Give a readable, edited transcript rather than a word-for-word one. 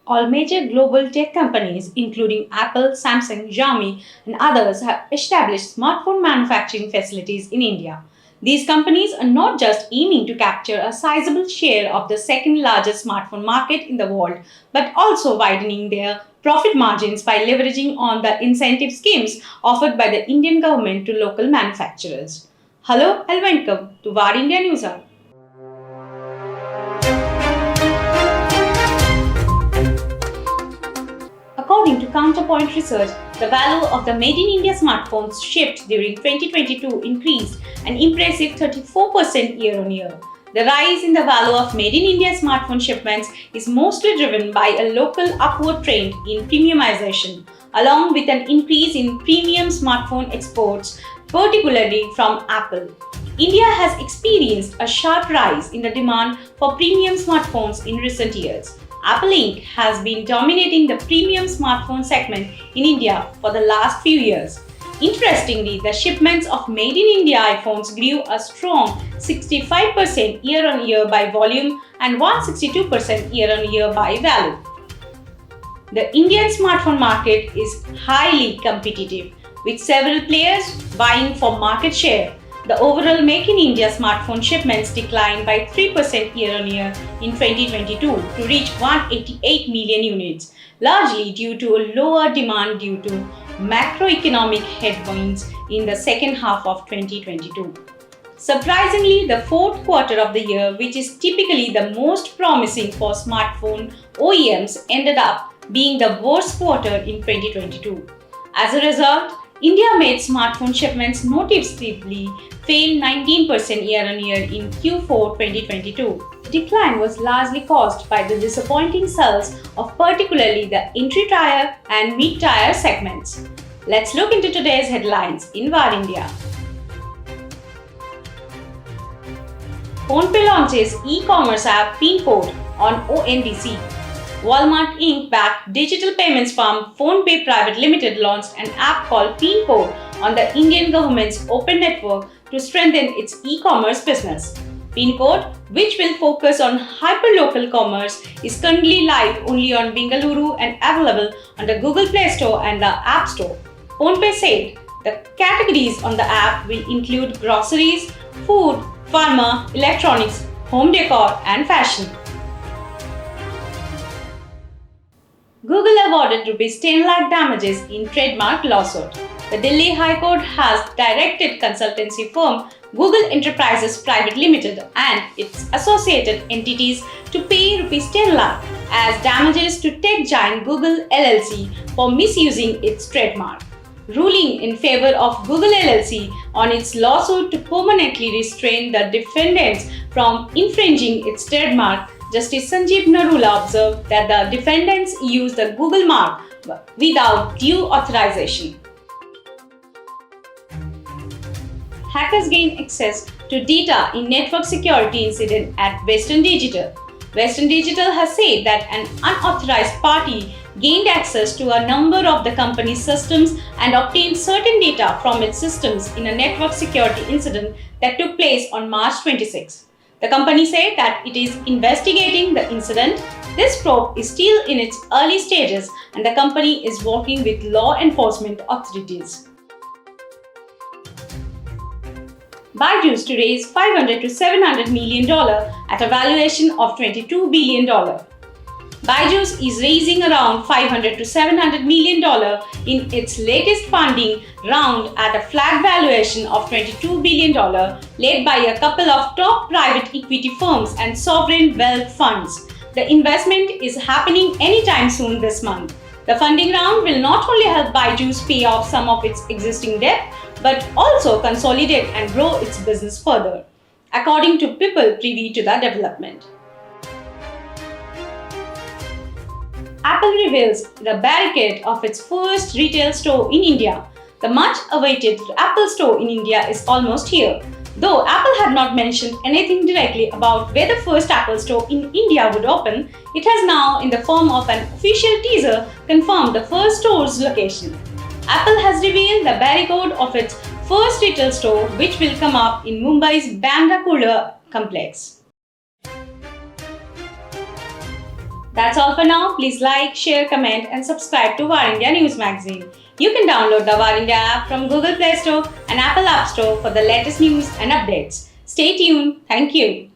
All major global tech companies, including Apple, Samsung, Xiaomi, and others, have established smartphone manufacturing facilities in India. These companies are not just aiming to capture a sizable share of the second largest smartphone market in the world, but also widening their profit margins by leveraging on the incentive schemes offered by the Indian government to local manufacturers. Hello and welcome to Varindia News Hour. According to Counterpoint Research, the value of the Made in India smartphones shipped during 2022 increased an impressive 34% year on year. The rise in the value of Made in India smartphone shipments is mostly driven by a local upward trend in premiumization, along with an increase in premium smartphone exports, particularly from Apple. India has experienced a sharp rise in the demand for premium smartphones in recent years. Apple Inc. has been dominating the premium smartphone segment in India for the last few years. Interestingly, the shipments of Made in India iPhones grew a strong 65% year on year by volume and 162% year on year by value. The Indian smartphone market is highly competitive, with several players vying for market share. The overall Make in India smartphone shipments declined by 3% year on year in 2022 to reach 188 million units, largely due to a lower demand due to macroeconomic headwinds in the second half of 2022. Surprisingly, the fourth quarter of the year, which is typically the most promising for smartphone OEMs, ended up being the worst quarter in 2022. As a result, India-made smartphone shipments noticeably fell 19% year-on-year in Q4 2022. The decline was largely caused by the disappointing sales of particularly the entry-tier and mid-tier segments. Let's look into today's headlines in Varindia. PhonePe launches e-commerce app Pincode on ONDC. Walmart Inc.-backed digital payments firm PhonePe Private Limited launched an app called Pincode on the Indian government's open network to strengthen its e-commerce business. Pincode, which will focus on hyperlocal commerce, is currently live only on Bengaluru and available on the Google Play Store and the App Store. PhonePe said the categories on the app will include groceries, food, pharma, electronics, home decor, and fashion. Google awarded Rs 10 lakh damages in trademark lawsuit. The Delhi High Court has directed consultancy firm Google Enterprises Private Limited and its associated entities to pay Rs 10 lakh as damages to tech giant Google LLC for misusing its trademark. Ruling in favor of Google LLC on its lawsuit to permanently restrain the defendants from infringing its trademark, Justice Sanjeev Narula observed that the defendants used the Google mark without due authorization. Hackers gained access to data in network security incident at Western Digital. Western Digital has said that an unauthorized party gained access to a number of the company's systems and obtained certain data from its systems in a network security incident that took place on March 26. The company said that it is investigating the incident. This probe is still in its early stages and the company is working with law enforcement authorities. Byju to raise $500 to $700 million at a valuation of $22 billion. Byju is raising around $500 to $700 million in its latest funding round at a flat valuation of $22 billion, led by a couple of top private equity firms and sovereign wealth funds. The investment is happening anytime soon this month. The funding round will not only help Byju pay off some of its existing debt, but also consolidate and grow its business further, according to people privy to the development. Apple reveals the barricade of its first retail store in India. The much-awaited Apple Store in India is almost here. Though Apple had not mentioned anything directly about where the first Apple Store in India would open, it has now, in the form of an official teaser, confirmed the first store's location. Apple has revealed the barricade of its first retail store, which will come up in Mumbai's Bandra complex. That's all for now. Please like, share, comment, and subscribe to Varindia News Magazine. You can download the Varindia app from Google Play Store and Apple App Store for the latest news and updates. Stay tuned. Thank you.